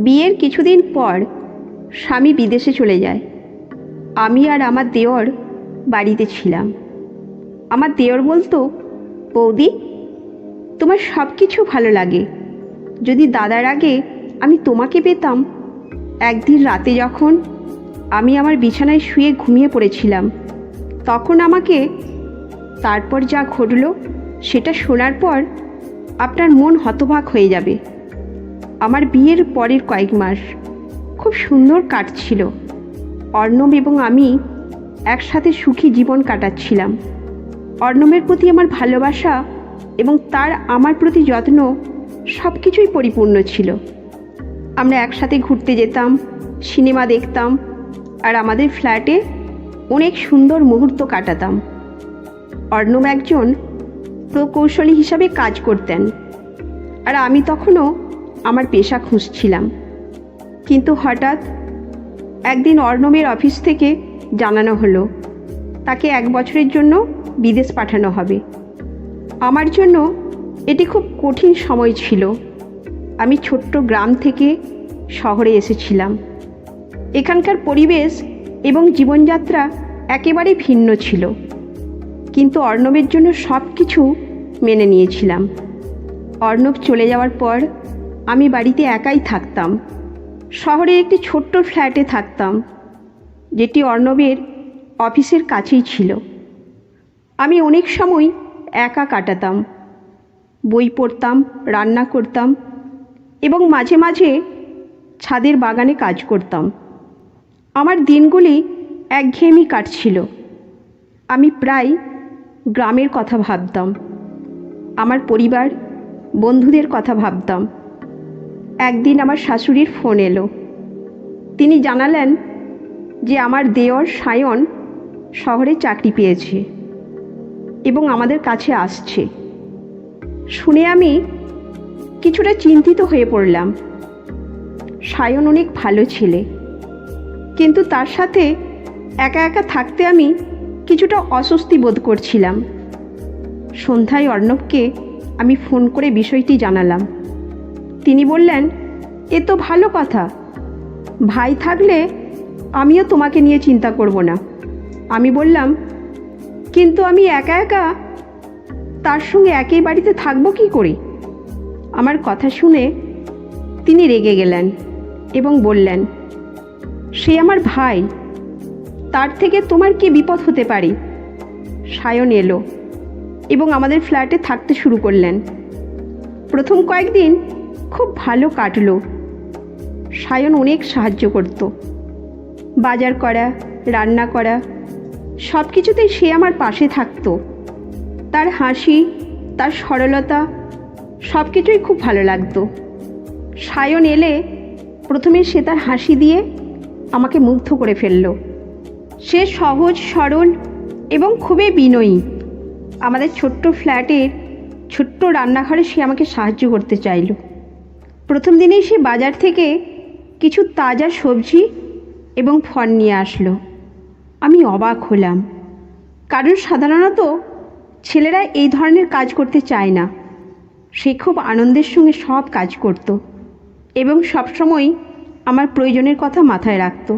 বিয়ের কিছুদিন পর স্বামী বিদেশে চলে যায়। আমি আর আমার দেওর বাড়িতে ছিলাম। আমার দেওর বলতো, বৌদি তোমার সব কিছু ভালো লাগে, যদি দাদার আগে আমি তোমাকে পেতাম। একদিন রাতে যখন আমি আমার বিছানায় শুয়ে ঘুমিয়ে পড়েছিলাম, তখন আমাকে তারপর যা ঘটল সেটা শোনার পর আপনার মন হতবাক হয়ে যাবে। আমার বিয়ের পরের কয়েক মাস খুব সুন্দর কাটছিল। অর্ণব এবং আমি একসাথে সুখী জীবন কাটাচ্ছিলাম। অর্ণবের প্রতি আমার ভালোবাসা এবং তার আমার প্রতি যত্ন সব কিছুই পরিপূর্ণ ছিল। আমরা একসাথে ঘুরতে যেতাম, সিনেমা দেখতাম, আর আমাদের ফ্ল্যাটে অনেক সুন্দর মুহূর্ত কাটাতাম। অর্ণব একজন প্রকৌশলী হিসাবে কাজ করতেন, আর আমি তখনও আমার পেশা খুঁজছিলাম। কিন্তু হঠাৎ একদিন অর্ণবের অফিস থেকে জানানো হলো তাকে 1 বছরের জন্য বিদেশ পাঠানো হবে। আমার জন্য এটি খুব কঠিন সময় ছিল। আমি ছোট্ট গ্রাম থেকে শহরে এসেছিলাম। এখানকার পরিবেশ এবং জীবনযাত্রা একেবারে ভিন্ন ছিল, কিন্তু অর্ণবের জন্য সব কিছু মেনে নিয়েছিলাম। অর্ণব চলে যাওয়ার পর আমি বাড়িতে একাই থাকতাম। শহরের একটি ছোট্ট ফ্ল্যাটে থাকতাম, যেটি অর্ণবের অফিসের কাছেই ছিল। আমি অনেক সময় একা কাটাতাম, বই পড়তাম, রান্না করতাম এবং মাঝে মাঝে ছাদের বাগানে কাজ করতাম। আমার দিনগুলি একঘেয়েমি কাটছিল। আমি প্রায় গ্রামের কথা ভাবতাম, আমার পরিবার, বন্ধুদের কথা ভাবতাম। একদিন আমার শাশুড়ির ফোন এলো। তিনি জানালেন যে আমার দেওর সায়ন শহরে চাকরি পেয়েছে এবং আমাদের কাছে আসছে। শুনে আমি কিছুটা চিন্তিত হয়ে পড়লাম। সায়ন অনেক ভালো ছেলে, কিন্তু তার সাথে একা একা থাকতে আমি কিছুটা অস্বস্তি বোধ করছিলাম। সন্ধ্যায় অর্ণবকে আমি ফোন করে বিষয়টি জানালাম। তিনি বললেন, এ তো ভালো কথা, ভাই থাকলে আমিও তোমাকে নিয়ে চিন্তা করব না। আমি বললাম, কিন্তু আমি একা একা তার সঙ্গে একই বাড়িতে থাকবো কি করে? আমার কথা শুনে তিনি রেগে গেলেন এবং বললেন, সে আমার ভাই, তার থেকে তোমার কি বিপদ হতে পারে? সায়ন এলো এবং আমাদের ফ্ল্যাটে থাকতে শুরু করলেন। প্রথম কয়েকদিন খুব ভালো কাটলো। সায়ন অনেক সাহায্য করত, বাজার করা, রান্না করা, সব কিছুতেই সে আমার পাশে থাকতো। তার হাসি, তার সরলতা সব কিছুই খুব ভালো লাগতো। সায়ন এলে প্রথমে সে তার হাসি দিয়ে আমাকে মুগ্ধ করে ফেলল। সে সহজ সরল এবং খুবই বিনয়ী। আমাদের ছোট্ট ফ্ল্যাটের ছোট্ট রান্নাঘরে সে আমাকে সাহায্য করতে চাইল। প্রথম দিনেই সে বাজার থেকে কিছু তাজা সবজি এবং ফল নিয়ে আসলো। আমি অবাক হলাম, কারণ সাধারণত ছেলেরা এই ধরনের কাজ করতে চায় না। সে খুব আনন্দের সঙ্গে সব কাজ করত এবং সবসময় আমার প্রয়োজনের কথা মাথায় রাখত।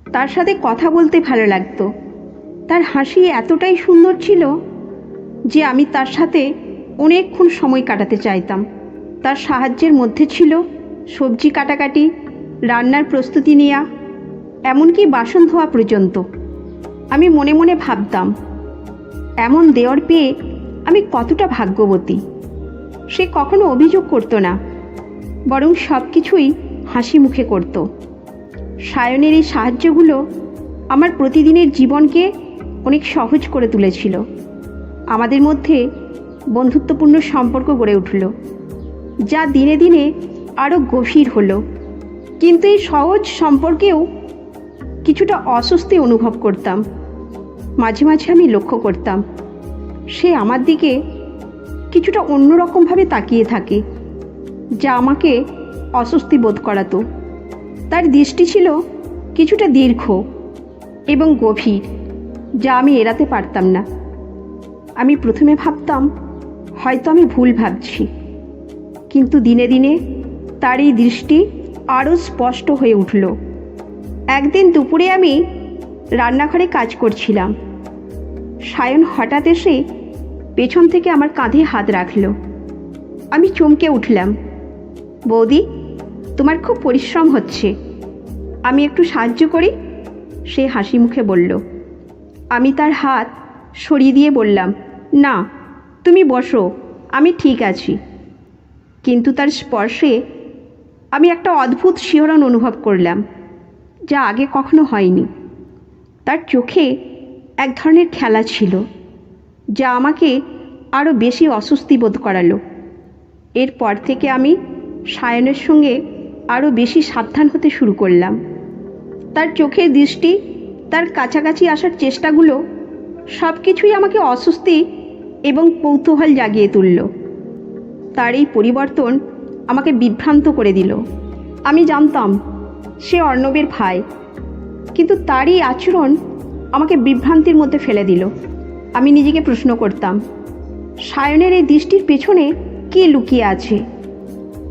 তার সাথে কথা বলতে ভালো লাগতো। তার হাসি এতটাই সুন্দর ছিল যে আমি তার সাথে অনেকক্ষণ সময় কাটাতে চাইতাম। তার সাহায্যের মধ্যে ছিল সবজি কাটাকাটি, রান্নার প্রস্তুতি নেওয়া, এমনকি বাসন ধোয়া পর্যন্ত। আমি মনে মনে ভাবতাম, এমন দেওর পেয়ে আমি কতটা ভাগ্যবতী। সে কখনো অভিযোগ করতো না, বরং সব কিছুই হাসি মুখে করত। সায়নের এই সাহায্যগুলো আমার প্রতিদিনের জীবনকে অনেক সহজ করে তুলেছিল। আমাদের মধ্যে বন্ধুত্বপূর্ণ সম্পর্ক গড়ে উঠল, যা দিনে দিনে আরও গভীর হলো। কিন্তু এই সহজ সম্পর্কেও কিছুটা অস্বস্তি অনুভব করতাম। মাঝে মাঝে আমি লক্ষ্য করতাম সে আমার দিকে কিছুটা অন্যরকমভাবে তাকিয়ে থাকে, যা আমাকে অস্বস্তি বোধ করাতো। তার দৃষ্টি ছিল কিছুটা দীর্ঘ এবং গভীর, যা আমি এড়াতে পারতাম না। আমি প্রথমে ভাবতাম হয়তো আমি ভুল ভাবছি, কিন্তু দিনে দিনে তার এই দৃষ্টি আরও স্পষ্ট হয়ে উঠল। একদিন দুপুরে আমি রান্নাঘরে কাজ করছিলাম। সায়ন হঠাৎ এসে পেছন থেকে আমার কাঁধে হাত রাখল। আমি চমকে উঠলাম। বৌদি, তোমার খুব পরিশ্রম হচ্ছে, আমি একটু সাহায্য করি? সে হাসি মুখে বলল। আমি তার হাত সরিয়ে দিয়ে বললাম, না, তুমি বসো, আমি ঠিক আছি। কিন্তু তার স্পর্শে আমি একটা অদ্ভুত শিহরণ অনুভব করলাম, যা আগে কখনো হয়নি। তার চোখে এক ধরনের খেলা ছিল, যা আমাকে আরও বেশি অস্বস্তি বোধ করালো। এরপর থেকে আমি সায়নের সঙ্গে আরও বেশি সাবধান হতে শুরু করলাম। তার চোখের দৃষ্টি, তার কাছাকাছি আসার চেষ্টাগুলো সব কিছুই আমাকে অস্বস্তি এবং কৌতূহল জাগিয়ে তুলল। তার এই পরিবর্তন আমাকে বিভ্রান্ত করে দিল। আমি জানতাম সে অর্ণবের ভাই, কিন্তু তার এই আচরণ আমাকে বিভ্রান্তির মধ্যে ফেলে দিল। আমি নিজেকে প্রশ্ন করতাম, সায়নের এই দৃষ্টির পেছনে কী লুকিয়ে আছে?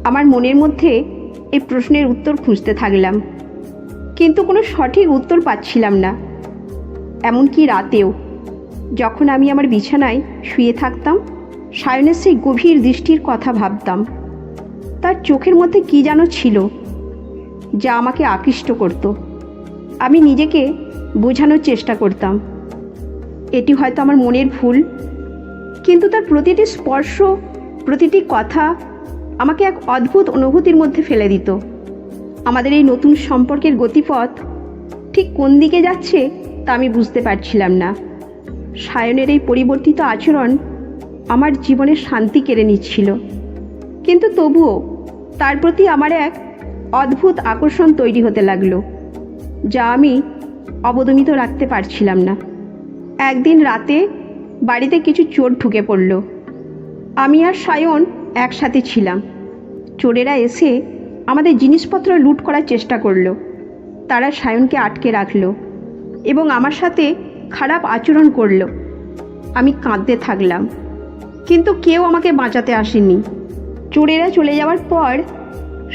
আমার মনের মধ্যে এই প্রশ্নের উত্তর খুঁজতে থাকলাম, কিন্তু কোনো সঠিক উত্তর পাচ্ছিলাম না। এমনকি রাতেও যখন আমি আমার বিছানায় শুয়ে থাকতাম, সায়নের সেই গভীর দৃষ্টির কথা ভাবতাম। তার চোখের মধ্যে কী যেন ছিল, যা আমাকে আকৃষ্ট করত। আমি নিজেকে বোঝানোর চেষ্টা করতাম, এটি হয়তো আমার মনের ভুল, কিন্তু তার প্রতিটি স্পর্শ, প্রতিটি কথা আমাকে এক অদ্ভুত অনুভূতির মধ্যে ফেলে দিত। আমাদের এই নতুন সম্পর্কের গতিপথ ঠিক কোন দিকে যাচ্ছে তা আমি বুঝতে পারছিলাম না। সায়নের এই পরিবর্তিত আচরণ আমার জীবনের শান্তি কেড়ে নিচ্ছিল, কিন্তু তবুও তার প্রতি আমার এক অদ্ভুত আকর্ষণ তৈরি হতে লাগলো, যা আমি অবদমিত রাখতে পারছিলাম না। একদিন রাতে বাড়িতে কিছু চোর ঢুকে পড়ল। আমি আর সায়ন একসাথে ছিলাম। চোরেরা এসে আমাদের জিনিসপত্র লুট করার চেষ্টা করলো। তারা সায়নকে আটকে রাখলো এবং আমার সাথে খারাপ আচরণ করলো। আমি কাঁদতে থাকলাম, কিন্তু কেউ আমাকে বাঁচাতে আসেনি। চোরেরা চলে যাওয়ার পর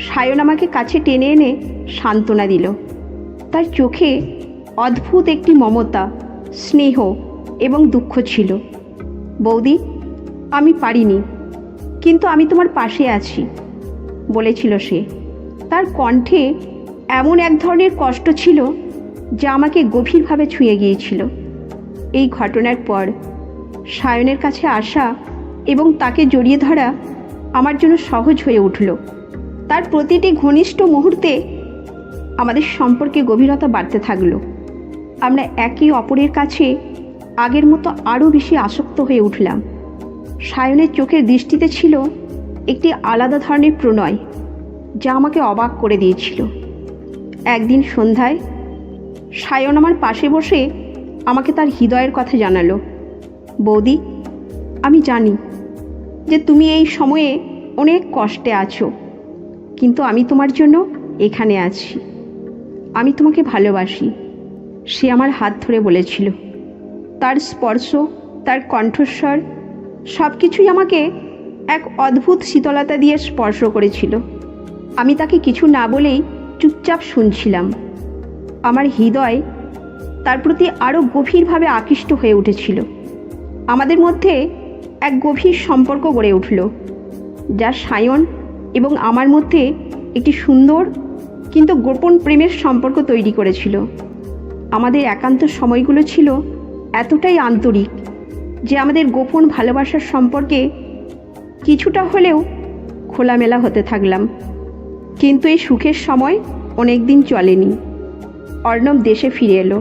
সায়ন আমাকে কাছে টেনে এনে সান্ত্বনা দিল। তার চোখে অদ্ভুত একটি মমতা, স্নেহ এবং দুঃখ ছিল। বৌদি, আমি পারিনি, কিন্তু আমি তোমার পাশে আছি, বলেছিল সে। তার কণ্ঠে এমন এক ধরনের কষ্ট ছিল যা আমাকে গভীরভাবে ছুঁয়ে গিয়েছিল। এই ঘটনার পর সায়নের কাছে আসা এবং তাকে জড়িয়ে ধরা আমার জন্য সহজ হয়ে উঠল। তার প্রতিটি ঘনিষ্ঠ মুহূর্তে আমাদের সম্পর্কে গভীরতা বাড়তে থাকলো। আমরা একে অপরের কাছে আগের মতো আরও বেশি আসক্ত হয়ে উঠলাম। সায়নের চোখের দৃষ্টিতে ছিল একটি আলাদা ধরনের প্রণয়, যা আমাকে অবাক করে দিয়েছিল। একদিন সন্ধ্যায় সায়ন আমার পাশে বসে আমাকে তার হৃদয়ের কথা জানালো। বৌদি, আমি জানি যে তুমি এই সময়ে অনেক কষ্টে আছো, কিন্তু আমি তোমার জন্য এখানে আছি। আমি তোমাকে ভালোবাসি, সে আমার হাত ধরে বলেছিল। তার স্পর্শ, তার কণ্ঠস্বর সব কিছুই আমাকে এক অদ্ভুত শীতলতা দিয়ে স্পর্শ করেছিল। আমি তাকে কিছু না বলেই চুপচাপ শুনছিলাম। আমার হৃদয় তার প্রতি আরও গভীরভাবে আকৃষ্ট হয়ে উঠেছিল। আমাদের মধ্যে এক গভীর সম্পর্ক গড়ে উঠল, যা সায়ন এবং আমার মধ্যে একটি সুন্দর কিন্তু গোপন প্রেমের সম্পর্ক তৈরি করেছিল। আমাদের একান্ত সময়গুলো ছিল এতটাই আন্তরিক যে আমাদের গোপন ভালোবাসার সম্পর্কে কিছুটা হলেও খোলামেলা হতে থাকলাম। কিন্তু এই সুখের সময় অনেক দিন চলেনি। অর্ণব দেশে ফিরে এলো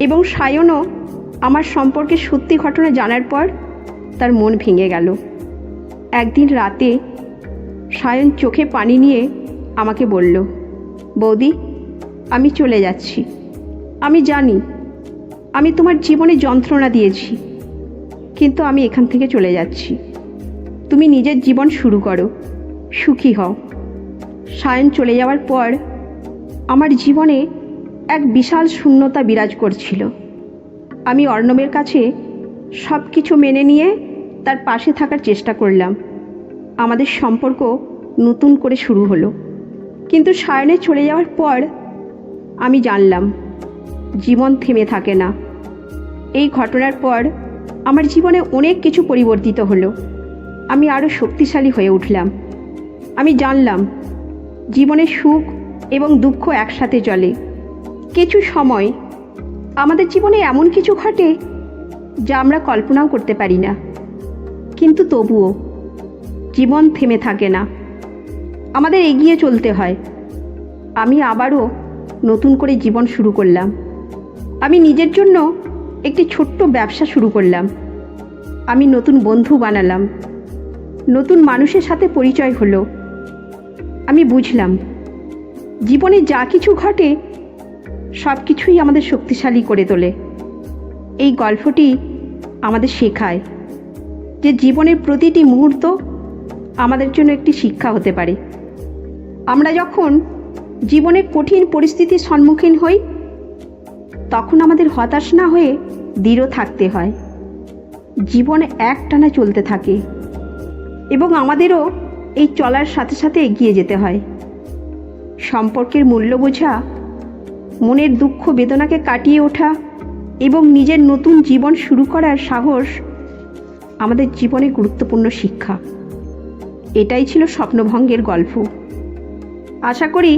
এবং সায়নও আমার সম্পর্কে সত্যি ঘটনা জানার পর তার মন ভেঙে গেল। একদিন রাতে সায়ন চোখে পানি নিয়ে আমাকে বলল, বৌদি, আমি চলে যাচ্ছি। আমি জানি আমি তোমার জীবনে যন্ত্রণা দিয়েছি, কিন্তু আমি এখান থেকে চলে যাচ্ছি। তুমি নিজের জীবন শুরু করো, সুখী হও। সায়ন চলে যাওয়ার পর আমার জীবনে এক বিশাল শূন্যতা বিরাজ করছিল। আমি অর্ণবের কাছে সব কিছু মেনে নিয়ে তার পাশে থাকার চেষ্টা করলাম। আমাদের সম্পর্ক নতুন করে শুরু হলো, কিন্তু সায়নের চলে যাওয়ার পর আমি জানলাম জীবন থেমে থাকে না। এই ঘটনার পর আমার জীবনে অনেক কিছু পরিবর্তিত হলো। আমি আরও শক্তিশালী হয়ে উঠলাম। আমি জানলাম জীবনে সুখ এবং দুঃখ একসাথে চলে। কিছু সময় আমাদের জীবনে এমন কিছু ঘটে যা আমরা কল্পনাও করতে পারি না, কিন্তু তবুও জীবন থেমে থাকে না, আমাদের এগিয়ে চলতে হয়। আমি আবারও নতুন করে জীবন শুরু করলাম। আমি নিজের জন্য একটি ছোট্ট ব্যবসা শুরু করলাম। আমি নতুন বন্ধু বানালাম, নতুন মানুষের সাথে পরিচয় হলো। আমি বুঝলাম জীবনে যা কিছু ঘটে সব কিছুই আমাদের শক্তিশালী করে তোলে। এই গল্পটি আমাদের শেখায় যে জীবনের প্রতিটি মুহূর্ত আমাদের জন্য একটি শিক্ষা হতে পারে। আমরা যখন জীবনের কঠিন পরিস্থিতির সম্মুখীন হই তখন আমাদের হতাশ না হয়ে দৃঢ় থাকতে হয়। জীবন একটানা চলতে থাকে এবং আমাদেরও এই চলার সাথে সাথে এগিয়ে যেতে হয়। সম্পর্কের মূল্য বোঝা, মনের দুঃখ বেদনাকে কাটিয়ে ওঠা এবং নিজের নতুন জীবন শুরু করার সাহস আমাদের জীবনে গুরুত্বপূর্ণ শিক্ষা। এটাই ছিল স্বপ্নভঙ্গের গল্প। আশা করি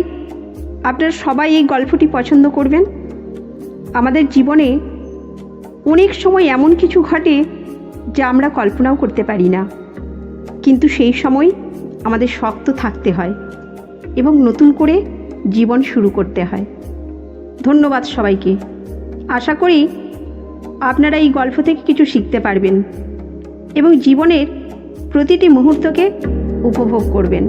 আপনারা সবাই এই গল্পটি পছন্দ করবেন। আমাদের জীবনে অনেক সময় এমন কিছু ঘটে যা আমরা কল্পনাও করতে পারি না, কিন্তু সেই সময় আমাদের শক্ত থাকতে হয় এবং নতুন করে জীবন শুরু করতে হয়। ধন্যবাদ সবাইকে। আশা করি আপনারা এই গল্প থেকে কিছু শিখতে পারবেন এবং জীবনের প্রতিটি মুহূর্তকে উপভোগ করবেন।